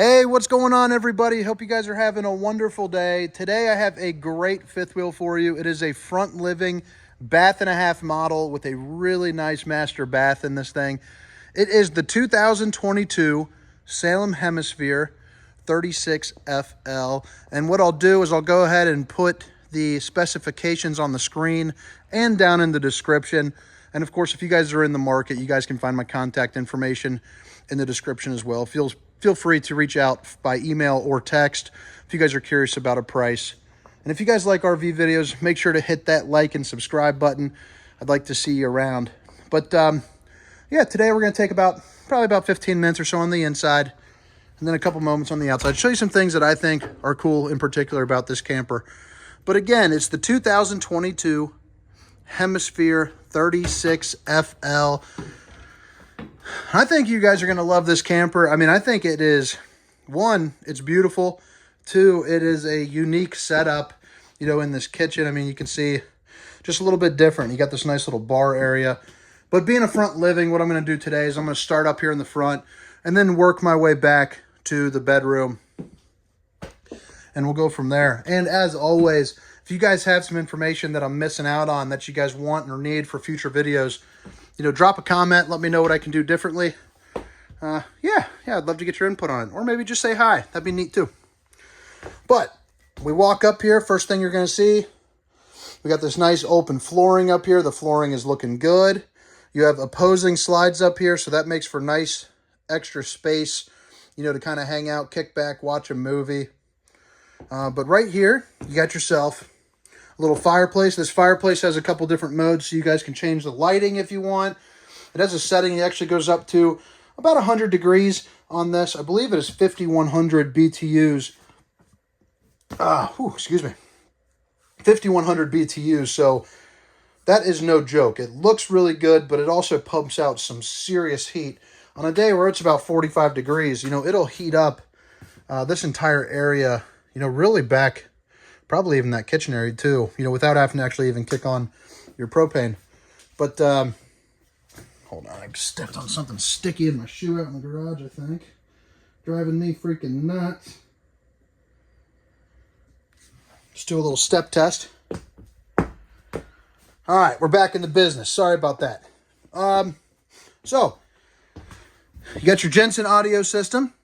Hey, what's going on, everybody? Hope you guys are having a wonderful day. Today I have a great fifth wheel for you. It is a front living bath and a half model with a really nice master bath in this thing. It is the 2022 Salem Hemisphere 36FL. And what I'll do is I'll go ahead and put the specifications on the screen and down in the description. And of course, if you guys are in the market, you guys can find my contact information in the description as well. Feel free to reach out by email or text if you guys are curious about a price. And if you guys like RV videos, make sure to hit that like and subscribe button. I'd like to see you around. But yeah, today we're going to take probably about 15 minutes or so on the inside and then a couple moments on the outside. Show you some things that I think are cool in particular about this camper. But again, it's the 2022 Hemisphere 36FL. I think you guys are going to love this camper. I mean, I think it is, one, it's beautiful. Two, it is a unique setup, in this kitchen. I mean, you can see just a little bit different. You got this nice little bar area. But being a front living, what I'm going to do today is I'm going to start up here in the front and then work my way back to the bedroom. And we'll go from there. And as always, if you guys have some information that I'm missing out on that you guys want or need for future videos, drop a comment. Let me know what I can do differently. Yeah, I'd love to get your input on it. Or maybe just say hi. That'd be neat too. But we walk up here. First thing you're going to see, we got this nice open flooring up here. The flooring is looking good. You have opposing slides up here, so that makes for nice extra space, to kind of hang out, kick back, watch a movie. But right here, you got yourself a little fireplace. This fireplace has a couple different modes, so you guys can change the lighting if you want. It has a setting. It actually goes up to about 100 degrees on this. I believe it is 5,100 BTUs. Excuse me. 5,100 BTUs, so that is no joke. It looks really good, but it also pumps out some serious heat. On a day where it's about 45 degrees, it'll heat up this entire area, really back, probably even that kitchen area too, without having to actually even kick on your propane. But, hold on, I stepped on something sticky in my shoe out in the garage, I think. Driving me freaking nuts. Just do a little step test. All right, we're back in the business. Sorry about that. So, you got your Jensen audio system.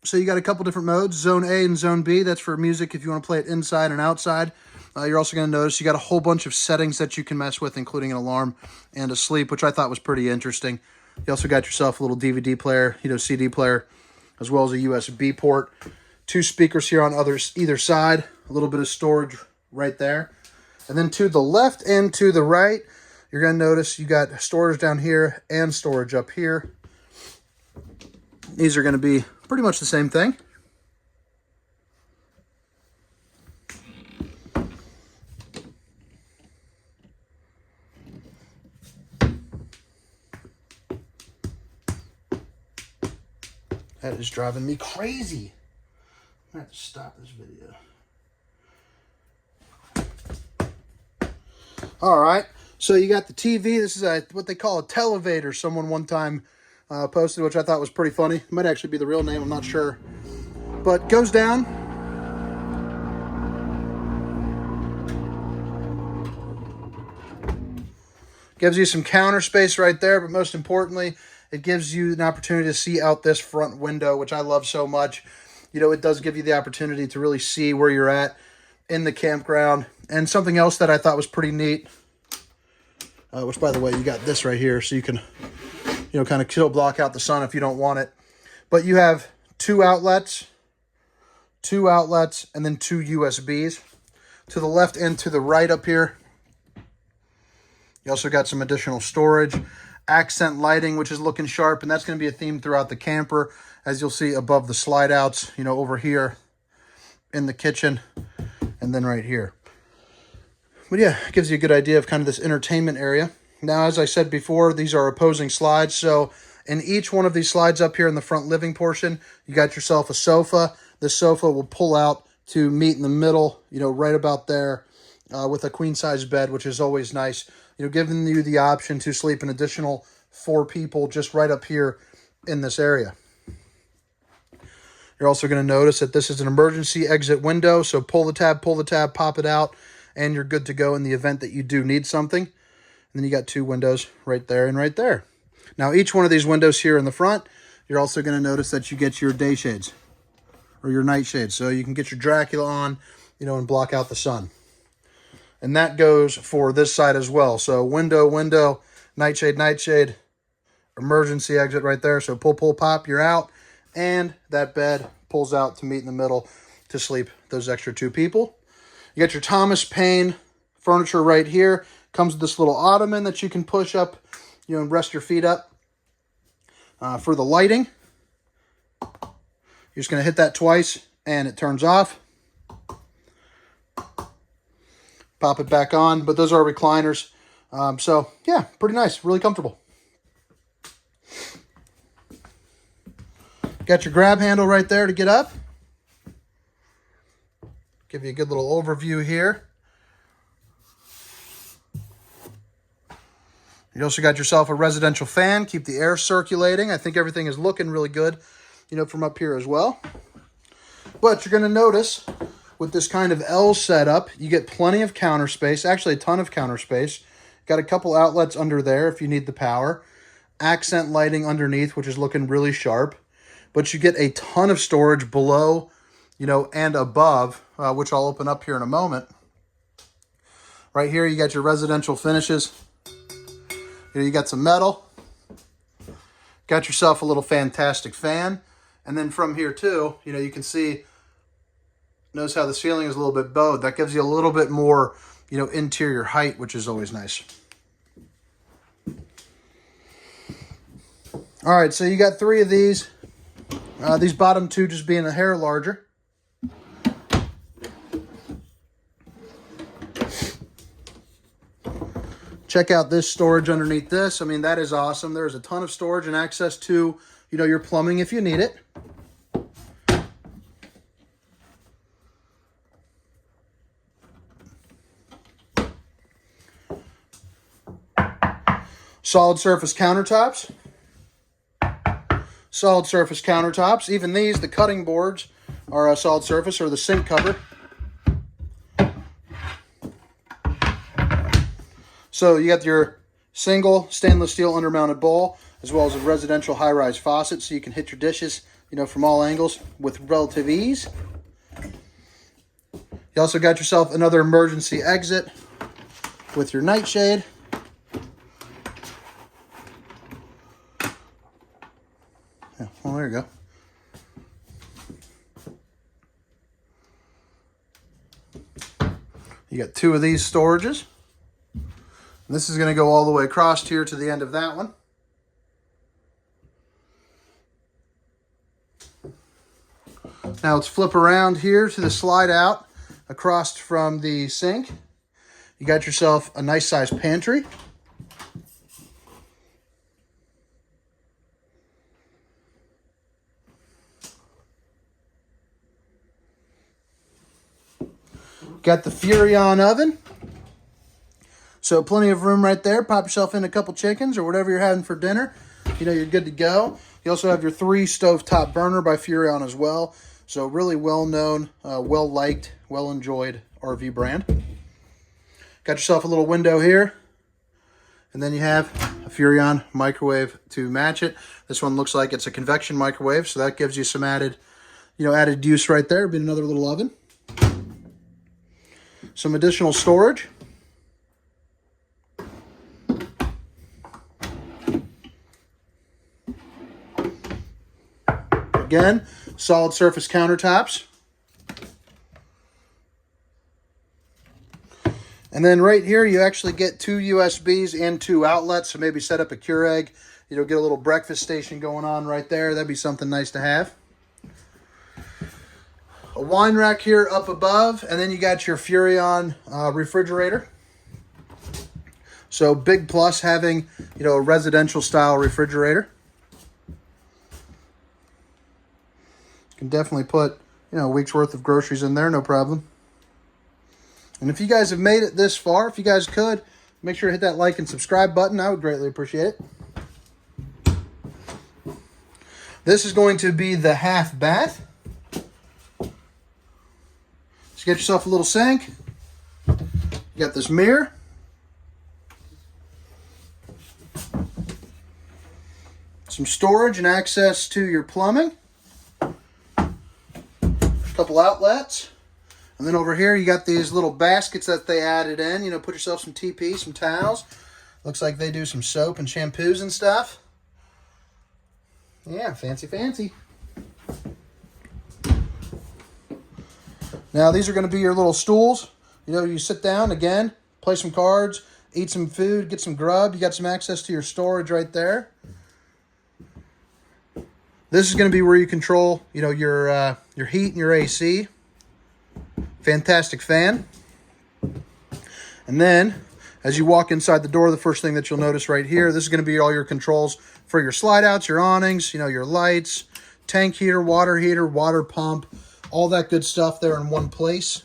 So you got a couple different modes, Zone A and Zone B. That's for music if you want to play it inside and outside. You're also going to notice you got a whole bunch of settings that you can mess with, including an alarm and a sleep, which I thought was pretty interesting. You also got yourself a little DVD player, CD player, as well as a USB port. 2 speakers here on either side. A little bit of storage right there. And then to the left and to the right, you're going to notice you got storage down here and storage up here. These are going to be pretty much the same thing. That is driving me crazy. I have to stop this video. All right, so you got the TV. This is what they call a televator. Someone one time posted, which I thought was pretty funny. It might actually be the real name, I'm not sure. But goes down. Gives you some counter space right there, but most importantly, it gives you an opportunity to see out this front window, which I love so much. It does give you the opportunity to really see where you're at in the campground. And something else that I thought was pretty neat, which, by the way, you got this right here, so you can, kind of chill block out the sun if you don't want it. But you have 2 outlets, and then 2 USBs. To the left and to the right up here, you also got some additional storage. Accent lighting, which is looking sharp, and that's going to be a theme throughout the camper, as you'll see above the slide outs, over here in the kitchen, and then right here. But yeah, it gives you a good idea of kind of this entertainment area. Now, as I said before, these are opposing slides, so in each one of these slides up here in the front living portion, you got yourself a sofa. This sofa will pull out to meet in the middle, right about there, with a queen-size bed, which is always nice. Giving you the option to sleep an additional 4 people just right up here in this area. You're also going to notice that this is an emergency exit window. So pull the tab, pop it out, and you're good to go in the event that you do need something. And then you got 2 windows right there and right there. Now, each one of these windows here in the front, you're also going to notice that you get your day shades or your night shades. So you can get your Dracula on, and block out the sun. And that goes for this side as well. So window, nightshade, emergency exit right there. So pull, pop, you're out. And that bed pulls out to meet in the middle to sleep those extra 2 people. You got your Thomas Paine furniture right here. Comes with this little ottoman that you can push up, and rest your feet up. For the lighting, you're just going to hit that twice and it turns off. Pop it back on, but those are recliners. So yeah, pretty nice, really comfortable. Got your grab handle right there to get up. Give you a good little overview here. You also got yourself a residential fan, keep the air circulating. I think everything is looking really good, from up here as well. But you're going to notice with this kind of L setup, you get plenty of counter space, actually a ton of counter space. Got a couple outlets under there if you need the power. Accent lighting underneath, which is looking really sharp. But you get a ton of storage below, and above, which I'll open up here in a moment. Right here, you got your residential finishes. You got some metal. Got yourself a little fantastic fan. And then from here too, you can see, notice how the ceiling is a little bit bowed. That gives you a little bit more, interior height, which is always nice. All right, so you got 3 of these. These bottom 2 just being a hair larger. Check out this storage underneath this. I mean, that is awesome. There's a ton of storage and access to, your plumbing if you need it. Solid surface countertops. Solid surface countertops. Even these, the cutting boards, are a solid surface, or the sink cover. So you got your single stainless steel undermounted bowl, as well as a residential high-rise faucet, so you can hit your dishes, from all angles with relative ease. You also got yourself another emergency exit with your nightshade. Yeah, well, there you go. You got 2 of these storages. This is going to go all the way across here to the end of that one. Now let's flip around here to the slide out across from the sink. You got yourself a nice sized pantry. Got the Furrion oven. So plenty of room right there. Pop yourself in a couple chickens or whatever you're having for dinner. You're good to go. You also have your 3 stovetop burner by Furrion as well. So really well-known, well-liked, well-enjoyed RV brand. Got yourself a little window here. And then you have a Furrion microwave to match it. This one looks like it's a convection microwave, so that gives you some added, added use right there. Be another little oven. Some additional storage. Again, solid surface countertops. And then right here, you actually get 2 USBs and 2 outlets. So maybe set up a Keurig, get a little breakfast station going on right there. That'd be something nice to have. A wine rack here up above. And then you got your Furrion refrigerator. So big plus having, a residential style refrigerator. Can definitely put, a week's worth of groceries in there, no problem. And if you guys have made it this far, if you guys could, make sure to hit that like and subscribe button. I would greatly appreciate it. This is going to be the half bath. get yourself a little sink. You got this mirror. Some storage and access to your plumbing. A couple outlets. And then over here you got these little baskets that they added in. You know, put yourself some TP, some towels. Looks like they do some soap and shampoos and stuff. Yeah, fancy, fancy. Now these are going to be your little stools. You know, you sit down again, play some cards, eat some food, get some grub. You got some access to your storage right there. This is going to be where you control, you know, your heat and your AC. Fantastic fan. And then, as you walk inside the door, the first thing that you'll notice right here, this is going to be all your controls for your slide outs, your awnings, you know, your lights, tank heater, water pump, all that good stuff there in one place.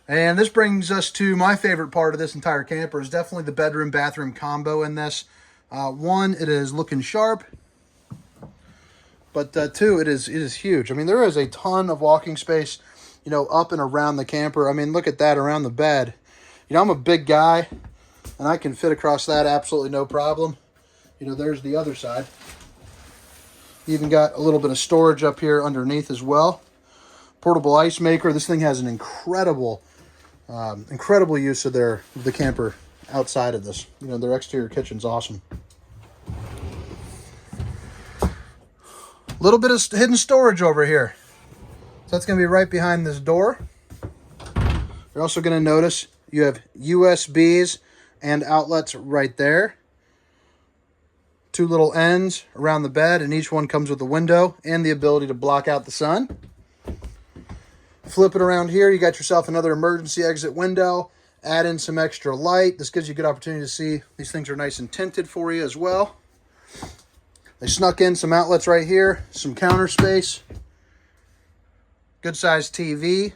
And this brings us to my favorite part of this entire camper is definitely the bedroom bathroom combo in this. One, it is looking sharp. But two, it is huge. I mean, there is a ton of walking space, you know, up and around the camper. I mean, look at that around the bed. You know, I'm a big guy, and I can fit across that absolutely no problem. You know, there's the other side. You even got a little bit of storage up here underneath as well. Portable ice maker. This thing has an incredible use of the camper outside of this. You know, their exterior kitchen's awesome. A little bit of hidden storage over here. So that's going to be right behind this door. You're also going to notice you have USBs and outlets right there. Two little ends around the bed, and each one comes with a window and the ability to block out the sun. Flip it around here, you got yourself another emergency exit window. Add in some extra light. This gives you a good opportunity to see. These things are nice and tinted for you as well. They snuck in some outlets right here, some counter space, good sized TV.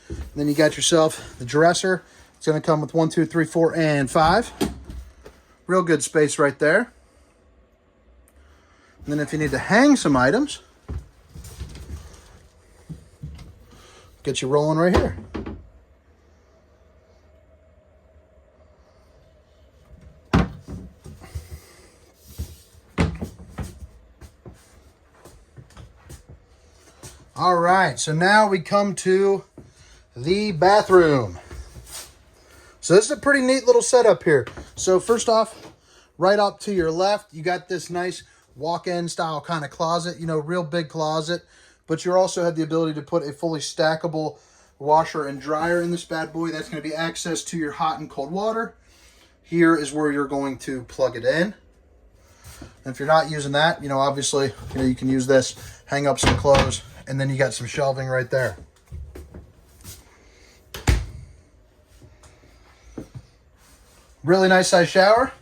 And then you got yourself the dresser. It's going to come with 1, 2, 3, 4, and 5. Real good space right there. And then if you need to hang some items, get you rolling right here. All right, so now we come to the bathroom. So this is a pretty neat little setup here. So first off, right up to your left, you got this nice walk-in style kind of closet, you know, real big closet, but you also have the ability to put a fully stackable washer and dryer in this bad boy. That's going to be access to your hot and cold water. Here is where you're going to plug it in. And if you're not using that, you know, obviously, you know, you can use this, hang up some clothes, and then you got some shelving right there. Really nice size shower,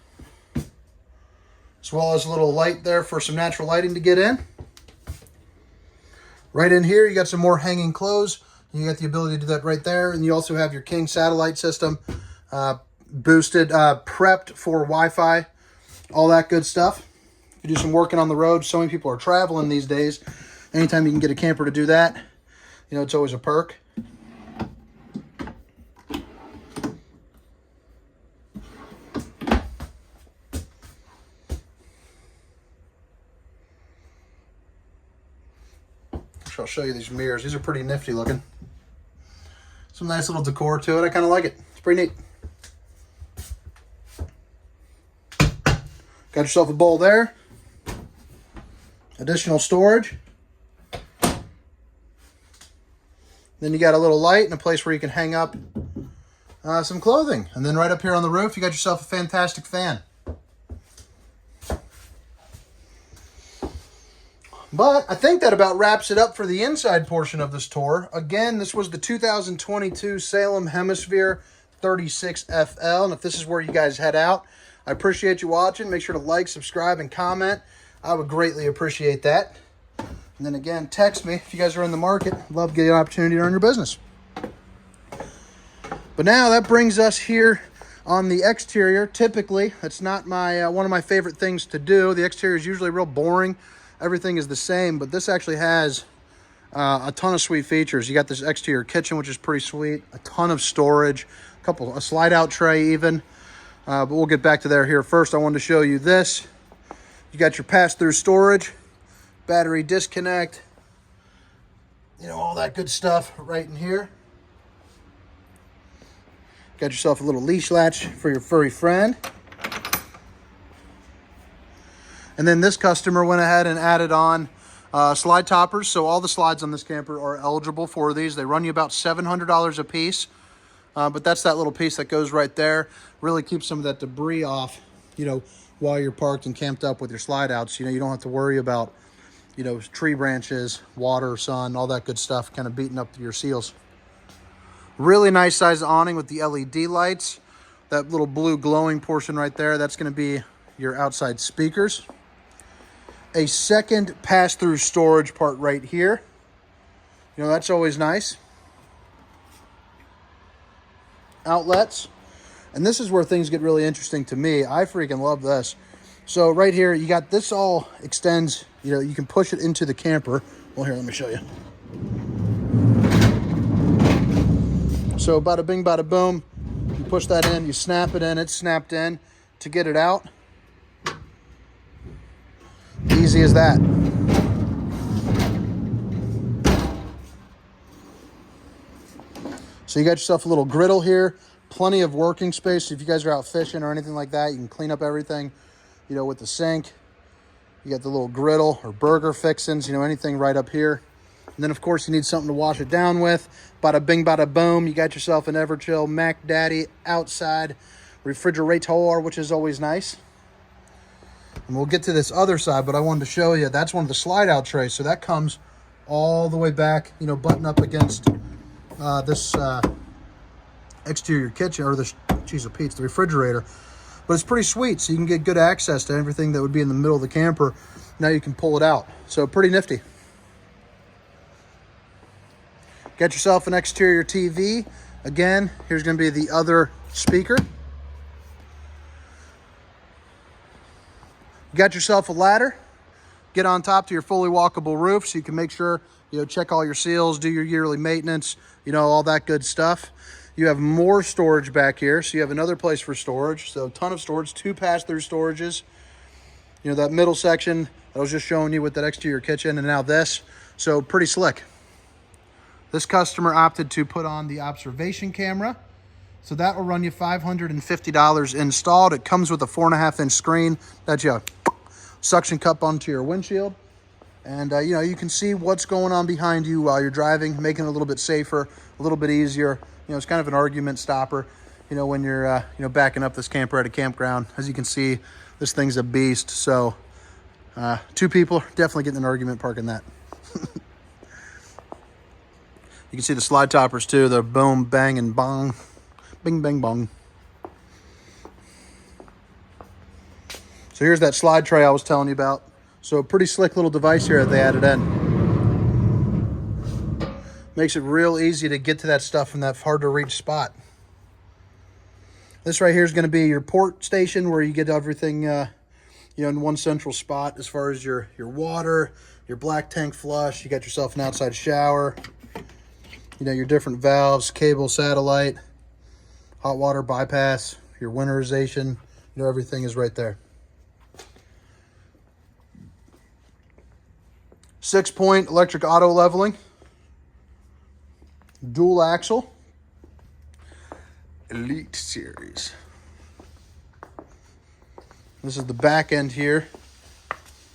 as well as a little light there for some natural lighting to get in. Right in here, you got some more hanging clothes. You got the ability to do that right there. And you also have your King satellite system, boosted, prepped for Wi-Fi, all that good stuff. If you do some working on the road, so many people are traveling these days. Anytime you can get a camper to do that, you know, it's always a perk. I'll show you these mirrors. These are pretty nifty looking. Some nice little decor to it. I kind of like it. It's pretty neat. Got yourself a bowl there. Additional storage. Then you got a little light and a place where you can hang up some clothing. And then right up here on the roof, you got yourself a fantastic fan. But I think that about wraps it up for the inside portion of this tour. Again, this was the 2022 Salem Hemisphere 36FL. And if this is where you guys head out, I appreciate you watching. Make sure to like, subscribe, and comment. I would greatly appreciate that. And then again, text me if you guys are in the market. I'd love to get an opportunity to earn your business. But now that brings us here on the exterior. Typically, that's not my one of my favorite things to do. The exterior is usually real boring. Everything is the same, but this actually has A ton of sweet features. You got this exterior kitchen, which is pretty sweet. A ton of storage, a slide out tray even. But we'll get back to there here. First, I wanted to show you this. You got your pass-through storage, battery disconnect, you know, all that good stuff right in here. Got yourself a little leash latch for your furry friend. And then this customer went ahead and added on slide toppers. So all the slides on this camper are eligible for these. They run you about $700 a piece. But that's that little piece that goes right there. Really keeps some of that debris off, you know, while you're parked and camped up with your slide outs. You know, you don't have to worry about, you know, tree branches, water, sun, all that good stuff kind of beating up your seals. Really nice size awning with the LED lights. That little blue glowing portion right there, that's going to be your outside speakers. A second pass-through storage part right here. You know, that's always nice. Outlets. And this is where things get really interesting to me. I freaking love this. So right here, you got this all extends, you know, you can push it into the camper. Well, here, let me show you. So bada bing, bada boom. You push that in, you snap it in, it's snapped in. To get it out, easy as that. So you got yourself a little griddle here, plenty of working space. If you guys are out fishing or anything like that, you can clean up everything, you know, with the sink. You got the little griddle or burger fixins, you know, anything right up here. And then, of course, you need something to wash it down with. Bada bing, bada boom. You got yourself an Everchill Mac Daddy outside refrigerator, which is always nice. And we'll get to this other side, but I wanted to show you, that's one of the slide out trays. So that comes all the way back, you know, button up against this exterior kitchen, or the, geez, the refrigerator. But it's pretty sweet, so you can get good access to everything that would be in the middle of the camper. Now you can pull it out. So pretty nifty. Get yourself an exterior TV. Again, here's going to be the other speaker. You got yourself a ladder. Get on top to your fully walkable roof so you can make sure, you know, check all your seals, do your yearly maintenance, you know, all that good stuff. You have more storage back here, so you have another place for storage. So a ton of storage, 2 pass-through storages. You know, that middle section that I was just showing you with that exterior kitchen, and now this. So pretty slick. This customer opted to put on the observation camera. So that will run you $550 installed. It comes with a 4.5-inch screen that you suction cup onto your windshield. And, you know, you can see what's going on behind you while you're driving, making it a little bit safer, a little bit easier. You know, it's kind of an argument stopper, you know, when you're, you know, backing up this camper at a campground. As you can see, this thing's a beast. So 2 people definitely getting an argument parking that. You can see the slide toppers too. They're boom, bang, and bong. Bing, bang, bong. So here's that slide tray I was telling you about. So a pretty slick little device here that they added in. Makes it real easy to get to that stuff in that hard to reach spot. This right here is going to be your port station where you get everything, you know, in one central spot as far as your water, your black tank flush. You got yourself an outside shower. You know, your different valves, cable, satellite, hot water bypass, your winterization, you know, everything is right there. 6-point electric auto leveling, dual axle, Elite Series. This is the back end here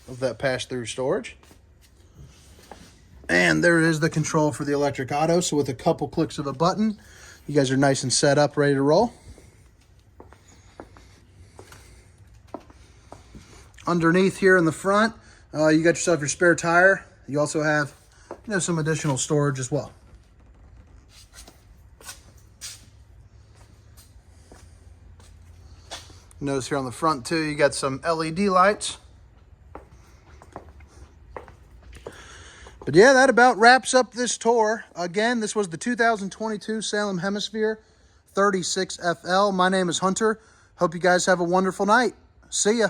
of that pass-through storage. And there is the control for the electric auto. So with a couple clicks of a button, you guys are nice and set up, ready to roll. Underneath here in the front, you got yourself your spare tire. You also have, you know, some additional storage as well. Notice here on the front too, you got some LED lights. But yeah, that about wraps up this tour. Again, this was the 2022 Salem Hemisphere 36FL. My name is Hunter. Hope you guys have a wonderful night. See ya.